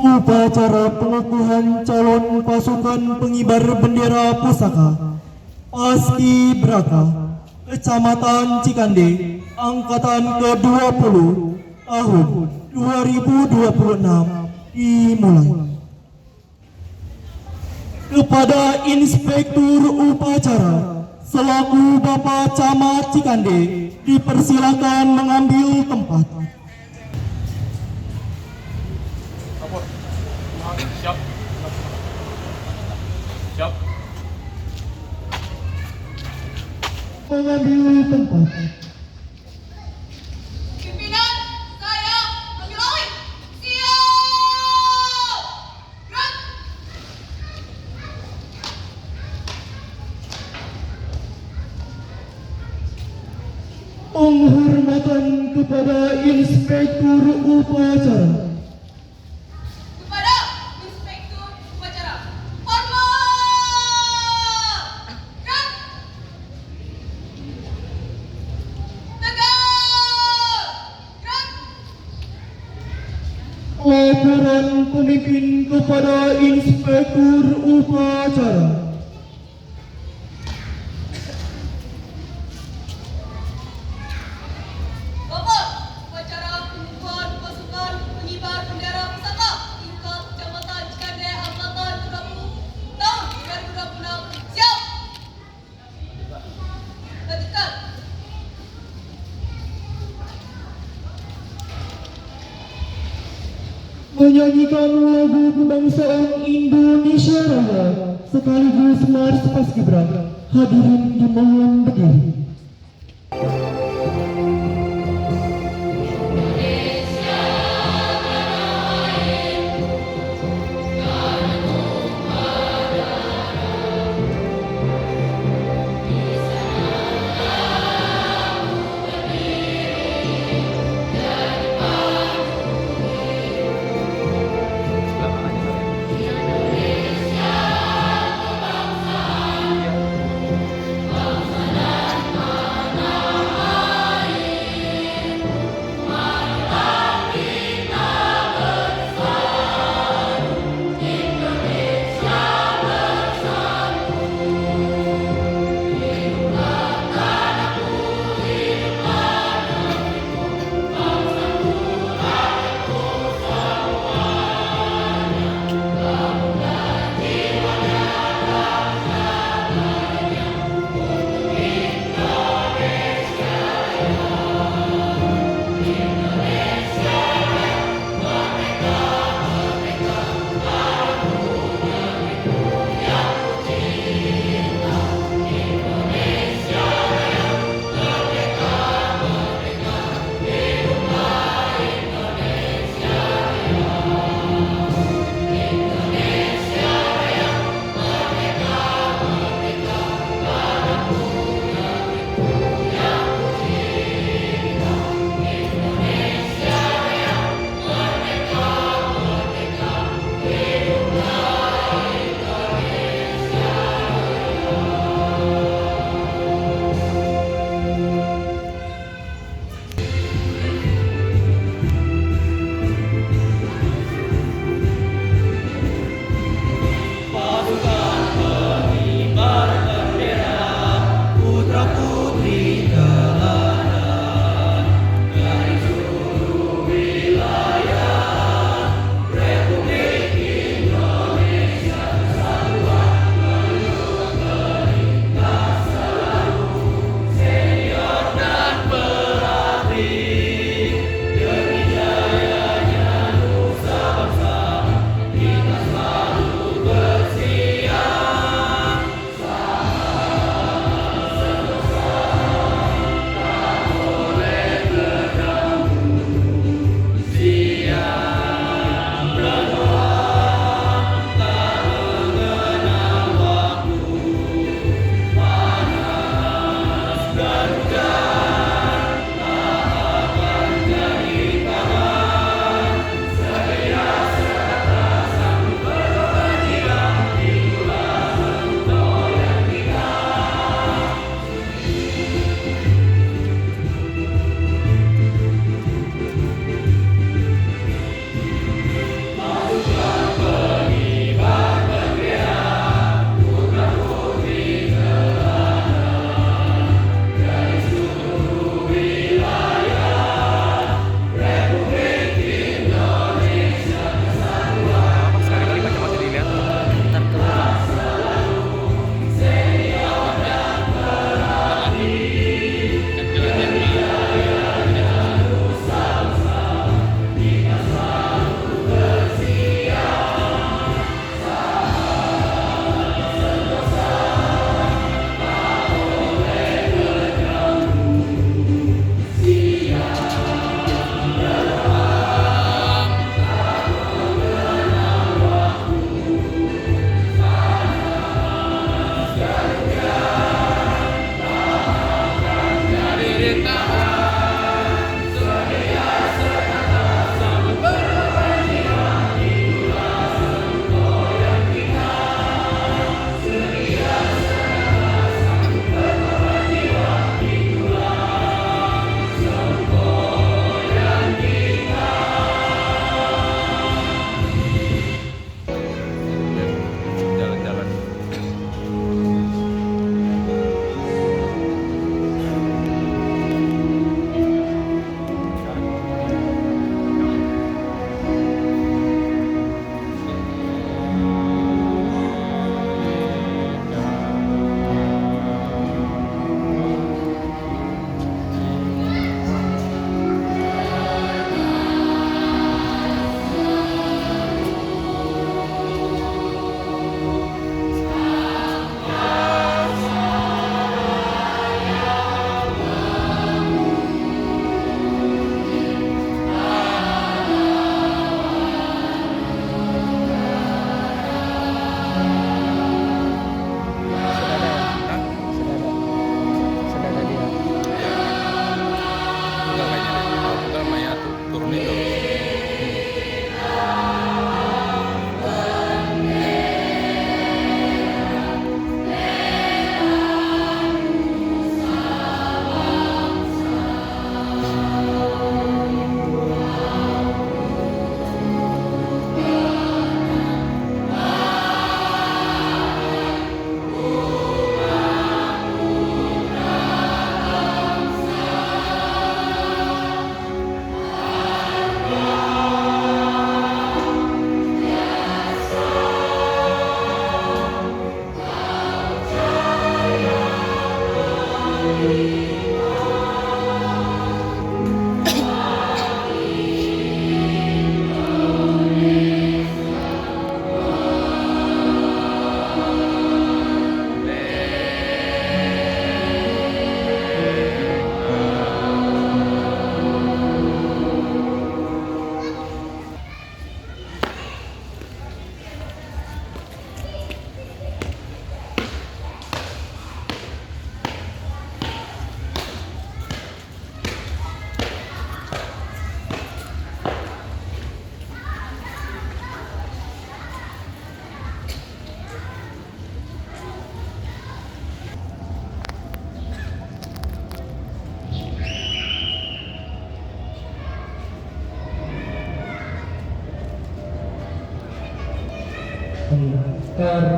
Upacara pengukuhan calon pasukan pengibar bendera pusaka Paski Braka Kecamatan Cikande Angkatan ke-20 tahun 2026 dimulai. Kepada Inspektur Upacara selaku Bapak Camat Cikande dipersilakan mengambil tempat. Siap. Siap. Mengambil tempat. Pimpinan, saya ambil alih. Siap. Gerak. Penghormatan kepada Inspektur Upacara. Kepada Inspektur Upacara. Hormat. Gerak. Tegak. Gerak. Laporan pemimpin kepada Inspektur Upacara. Bapak, upacara pengukuhan pasukan pengibar bendera pusaka tingkat Kecamatan Cikande Angkatan ke-20 tahun 2026. Siap. Lanjutkan. Menyanyikan lagu kebangsaan Indonesia Raya sekaligus Mars Paskibraka. Hadirin dimohon berdiri.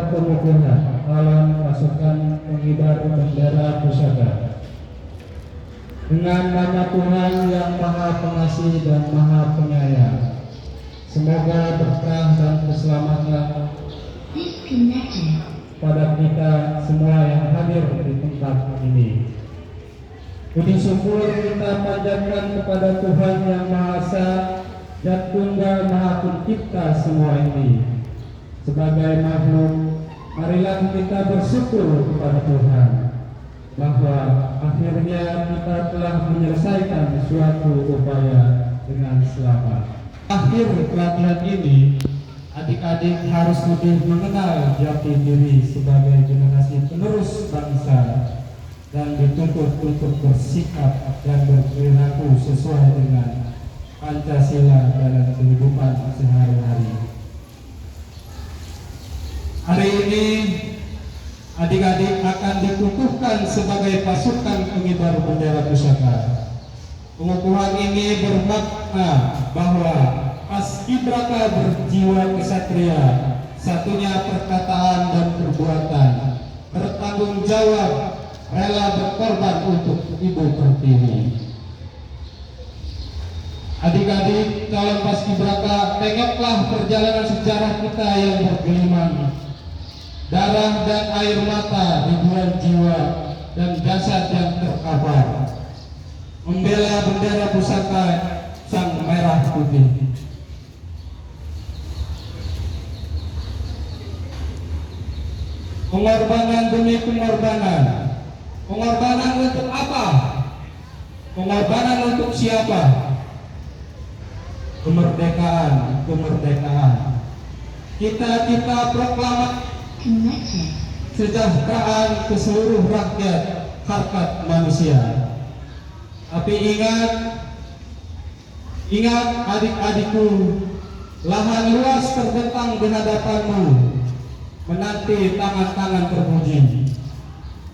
pengukuhan calon pasukan pengibar bendera pusaka. Dengan nama Tuhan yang Maha Pengasih dan Maha Penyayang, semoga berkah dan keselamatan pada kita semua yang hadir di tempat ini. Puji syukur kita panjatkan kepada Tuhan yang Maha Esa dan Tunggal Maha Pencipta semua ini. Sebagai makhluk, marilah kita bersyukur kepada Tuhan bahwa akhirnya kita telah menyelesaikan suatu upaya dengan selamat. Akhir pelatihan ini, adik-adik harus lebih mengenal jati diri sebagai generasi penerus bangsa dan dituntut untuk bersikap dan berperilaku sesuai dengan Pancasila dalam kehidupan sehari-hari. Hari ini adik-adik akan dikukuhkan sebagai pasukan pengibar bendera pusaka. Pengukuhan ini bermakna bahwa paskibraka berjiwa kesatria, satunya perkataan dan perbuatan, bertanggung jawab, rela berkorban untuk Ibu Pertiwi. Adik-adik calon paskibraka, tengoklah perjalanan sejarah kita yang bergelimang. Darah dan air mata ribuan jiwa dan jasad yang terkapar membela bendera pusaka sang merah putih. Pengorbanan demi pengorbanan. Pengorbanan untuk apa? Pengorbanan untuk siapa? Kemerdekaan, kemerdekaan. Kita proklamasi kesejahteraan ke seluruh rakyat harkat manusia. Tapi ingat adik-adikku, lahan luas terbentang di hadapanmu, menanti tangan-tangan terpuji.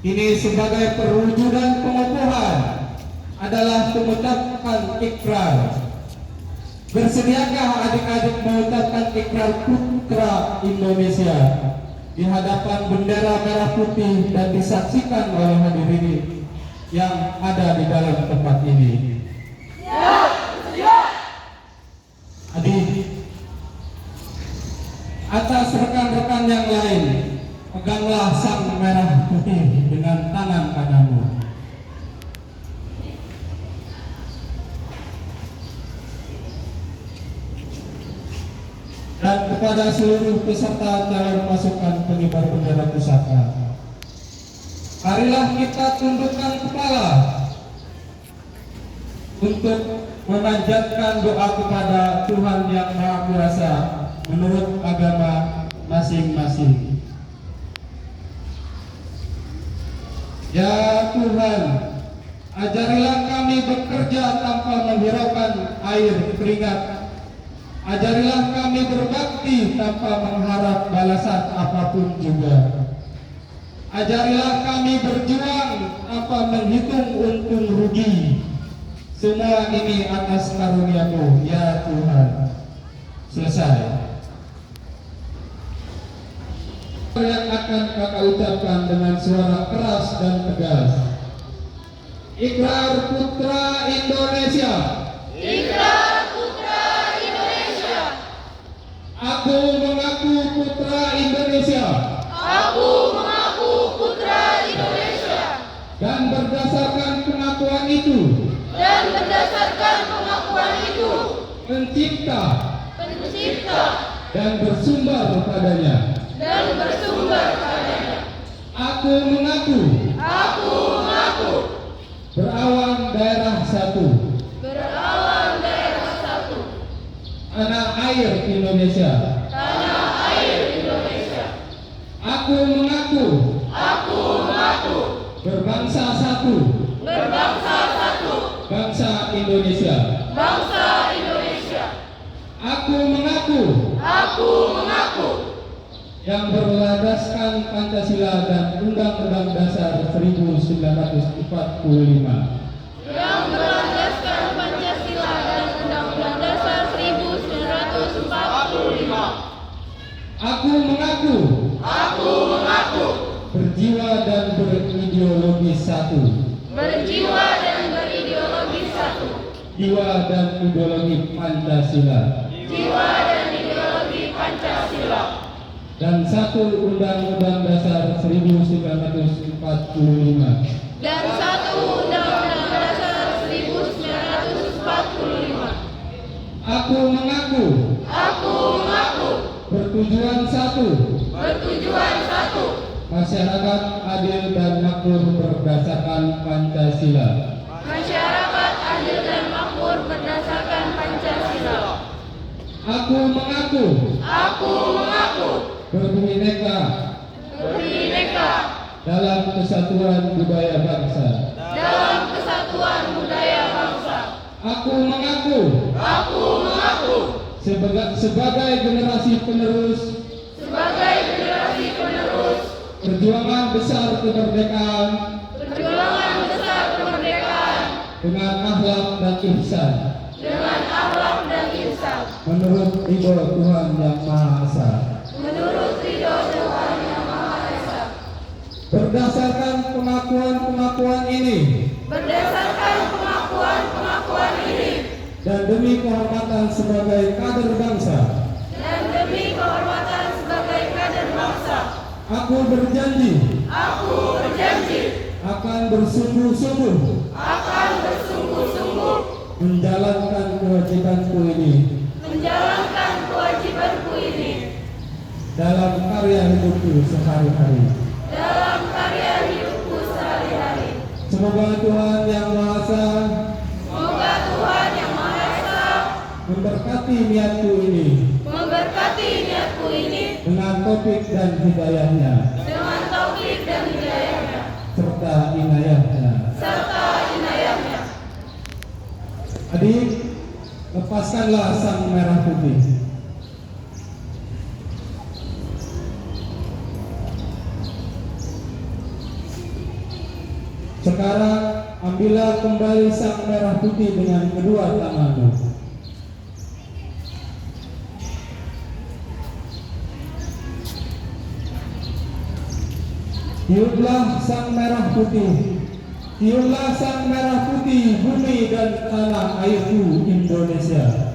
Ini sebagai perwujudan pengukuhan adalah mengucapkan ikrar. Bersediakah adik-adik mengucapkan ikrar putra Indonesia di hadapan bendera merah putih dan disaksikan oleh hadirin yang ada di dalam tempat ini? Ya. Adik, atas rekan-rekan yang lain, peganglah sang merah putih dengan tangan kananmu. Dan kepada seluruh peserta calon pasukan pengibar bendera pusaka, marilah kita tundukkan kepala untuk memanjatkan doa kepada Tuhan yang Maha Kuasa menurut agama masing-masing. Ya Tuhan, ajarilah kami bekerja tanpa menghiraukan air keringat. Ajarilah kami berbakti tanpa mengharap balasan apapun juga. Ajarilah kami berjuang tanpa menghitung untung rugi. Semua ini atas karunia-Mu, ya Tuhan. Selesai. Yang akan kakak ucapkan dengan suara keras dan tegas. Ikrar Putra Indonesia. Ikrar. Aku mengaku putra Indonesia. Aku mengaku putra Indonesia. Dan berdasarkan pengakuan itu. Mencipta. Dan bersumber padanya. Aku mengaku. Berawan daerah satu. Tanah air Indonesia. Aku mengaku. Berbangsa satu. Bangsa Indonesia. Aku mengaku. Yang berlandaskan Pancasila dan Undang-Undang Dasar 1945. Aku mengaku berjiwa dan berideologi satu. Jiwa dan ideologi Pancasila. Dan satu Undang-Undang Dasar 1945. Aku mengaku bertujuan satu. Masyarakat adil dan makmur berdasarkan Pancasila. Aku mengaku berbineka dalam kesatuan budaya bangsa. Aku mengaku sebagai generasi penerus perjuangan besar kemerdekaan dengan akhlak dan ihsan. Menurut ridho Tuhan Yang Maha Esa. Berdasarkan pengakuan ini dan demi kehormatan sebagai kader bangsa, aku berjanji akan bersungguh-sungguh menjalankan kewajibanku ini dalam karya hidupku sehari-hari. Semoga Tuhan Yang Maha Esa memberkati niatku ini dengan taufik dan hidayahnya serta inayahnya. Adik, lepaskanlah sang merah putih. Sekarang ambillah kembali sang merah putih dengan kedua tanganmu. Tiuplah sang merah putih. Tiuplah sang merah putih bumi dan tanah airku Indonesia.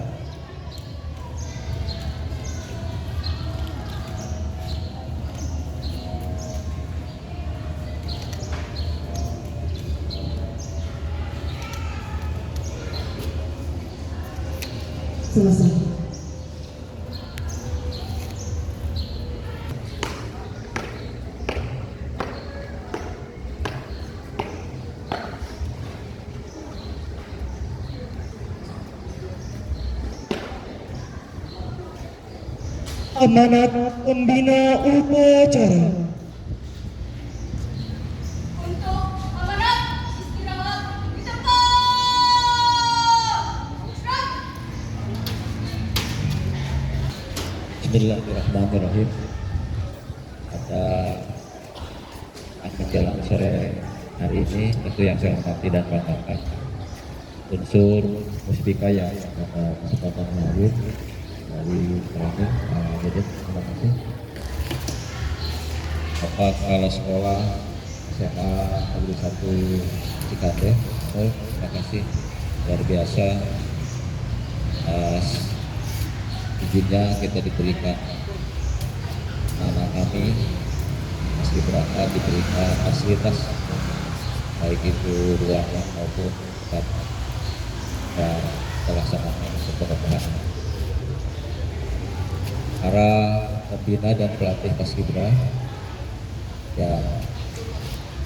Selesai. Amanat pembina upacara. Untuk amanat istirahat di tempat. Bismillahirrahmanirrahim. Pada menjelang sore hari ini, tentu yang saya hormati dan banggakan unsur Musbika yang pada kesempatan hadir dari kami, jadi terima kasih. Bapak Kepala Sekolah SMA Negeri 1 Cikande, terima kasih luar biasa atas izinnya kita diberikan anak kami paskibraka diberikan fasilitas baik itu ruangan maupun tempat dan pelaksanaan sepenuhnya. Para pembina dan pelatih paskibra yang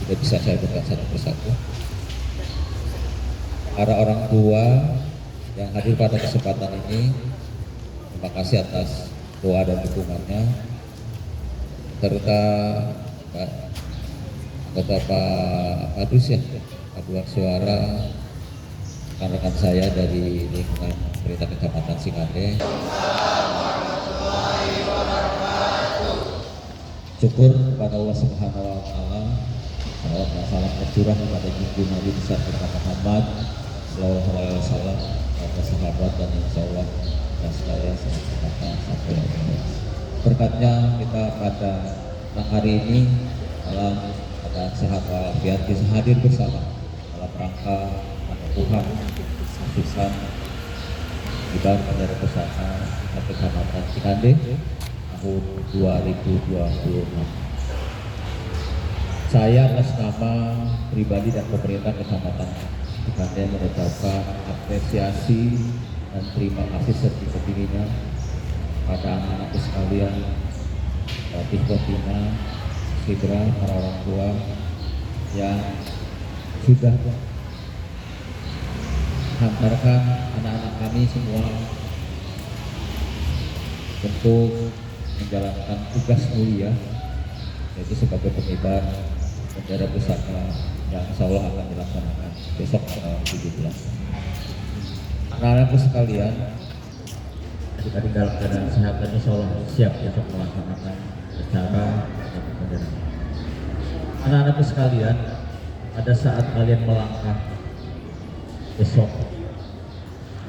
tidak bisa saya berikan satu persatu, para orang tua yang hadir pada kesempatan ini, terima kasih atas doa dan dukungannya, serta anggota Pak Adus ya, paduan suara, rekan-rekan saya dari lingkungan pemerintah Kecamatan Cikande. Syukur kepada Allah Subhanahu wa Ta'ala, salawat dan salam tercurah kepada junjungan Nabi besar kita Muhammad sallallahu alaihi wasallam, para sahabat dan insya Allah dan sekalian sampai Berkatnya kita pada malam hari ini dalam keadaan sehat walafiat bisa hadir bersama dalam rangka anak Tuhan khususan Gibar Bendera Pusaka Kecamatan Cikande tahun 2026. Saya atas nama pribadi dan pemerintah Kecamatan Cikande mengucapkan apresiasi dan terima kasih setinggi-tingginya pada anak-anakku sekalian, pelatih Kotina, Sidra, para orang tua yang sudah hantarkan anak-anak kami semua untuk menjalankan tugas mulia, yaitu sebagai pengibar bendera pusaka yang insya Allah akan dilaksanakan besok tanggal 17. Anak-anakku sekalian, kita di dalam keadaan sehat dan insya Allah siap besok melaksanakan acara bendera. Anak-anakku sekalian, pada saat kalian melangkah besok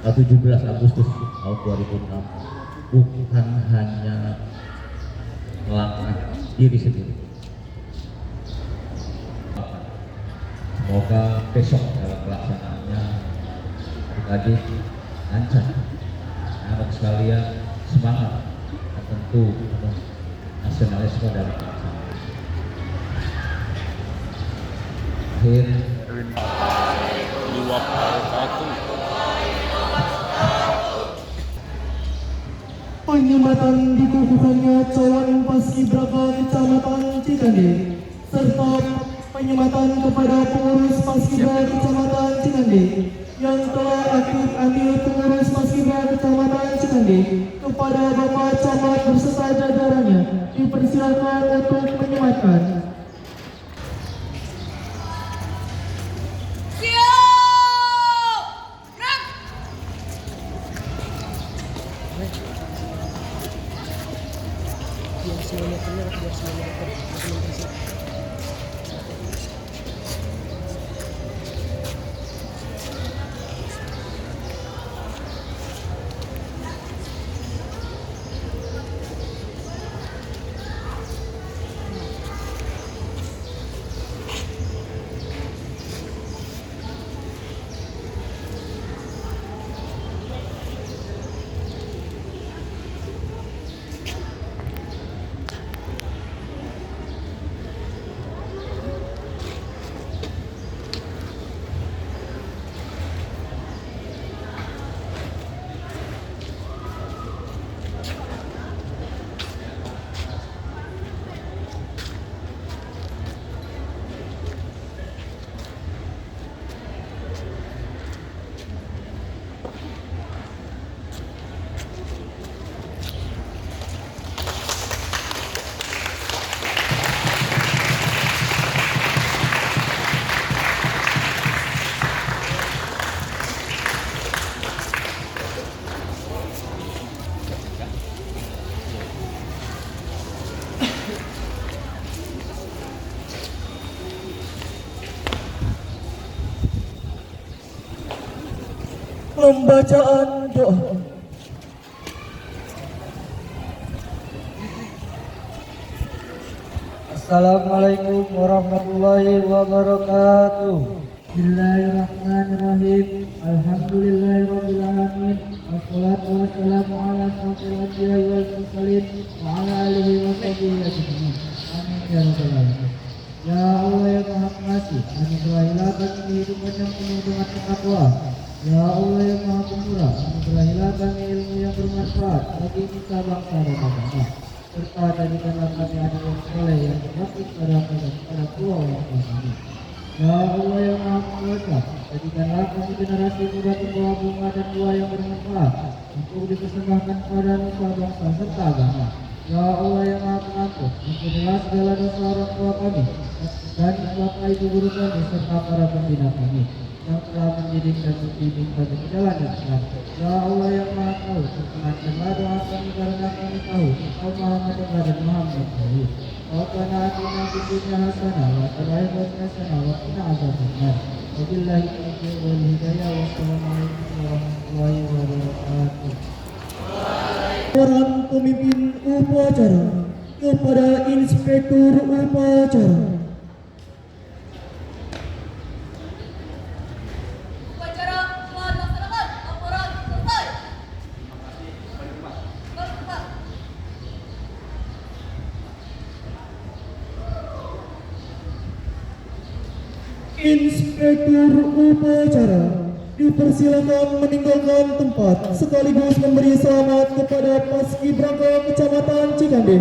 17 Agustus tahun 2006 bukan hanya melangkah diri sendiri. Semoga besok dalam pelaksanaannya adik-adik lancar, anak sekalian semangat, dan tentu nasionalisme dalam pelaksanaan. Akhir Penyematan dikukuhkannya calon paskibraka Kecamatan Cikande serta penyematan kepada pengurus paskibra Kecamatan Cikande yang telah aktif ambil pengurus paskibra Kecamatan Cikande kepada Bapak Camat beserta jajarannya dipersilakan untuk menyematkan. Pembacaan doa. Assalamualaikum warahmatullahi wabarakatuh. Bismillahirrahmanirrahim. Alhamdulillahirabbil alamin. Wassalatu wassalamu ala asyrofil anbiya'i wal mursalin wa ala alihi wa sahbihi ajmain. Amin ya rabbal alamin. Ya Allah yang Maha Pengasih, anugerahilah kami kehidupan yang penuh dengan takwa. Ya Allah yang Maha Pemurah, anugerahilah kami ilmu yang bermanfaat bagi kita bangsa dan agama. Serta jadikanlah kami anak yang soleh yang berbakti kepada tua orang tua kami. Ya Allah yang Maha Kuasa, jadikanlah kami generasi muda pembawa bunga dan buah yang bermanfaat untuk dipersembahkan kepada nusa bangsa serta agama. Ya Allah yang Maha Pengampun, ampunilah segala dosa orang tua kami dan bapak ibu guru kami serta para pembina kami yang telah mendidik dan membimbing kami ke jalan yang benar. Ya Allah yang Maha Tahu, perkenankanlah doa kami karena kami tahu Engkau Maha Mendengar dan Maha Mengetahui. Rabbana atina fid dunya hasanah wa fil akhirati hasanah wa qina adzabannar. Wabillahi taufiq wal hidayah. Wassalamualaikum warahmatullahi wabarakatuh. Peran pemimpin upacara kepada inspektur upacara. Upacara telah dilaksanakan. Laporan selesai. Bapak. Inspektur upacara dipersilakan meninggalkan tempat sekaligus memberi selamat kepada Paskibraka Kecamatan Cikande.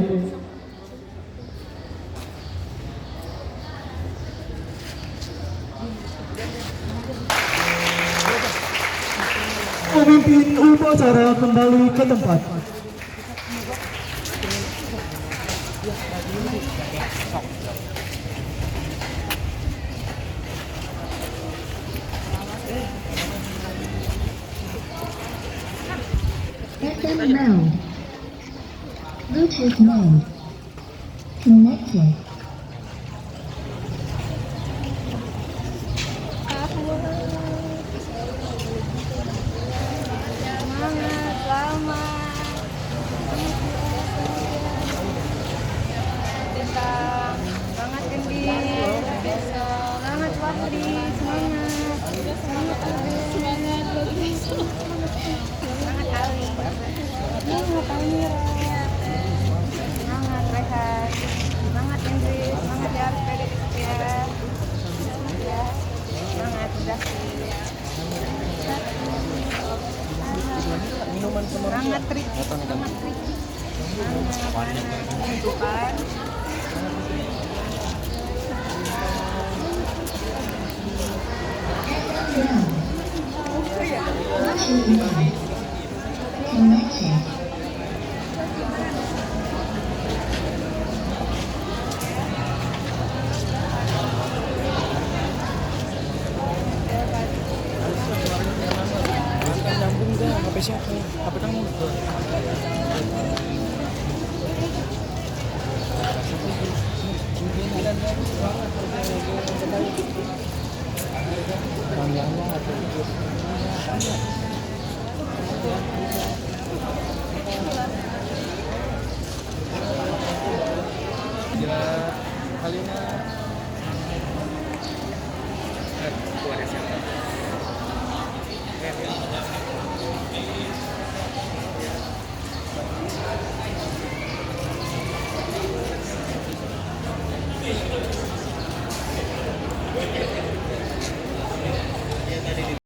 Pemimpin upacara kembali ke tempat. FM mode. Bluetooth mode. Connected. Semangat, selamat. Bintang, semangat Gendis. Semangat Fahri, semangat. Semangat Alvin, semangat Lutfi. Semangat Ali. Semangat Almira. Semangat Rehan. Semangat Gendis, semangat ya harus pede ya. Ya, semangat Zaki. Semangat Trik, semangat Trik, semangat itu kan. Connected.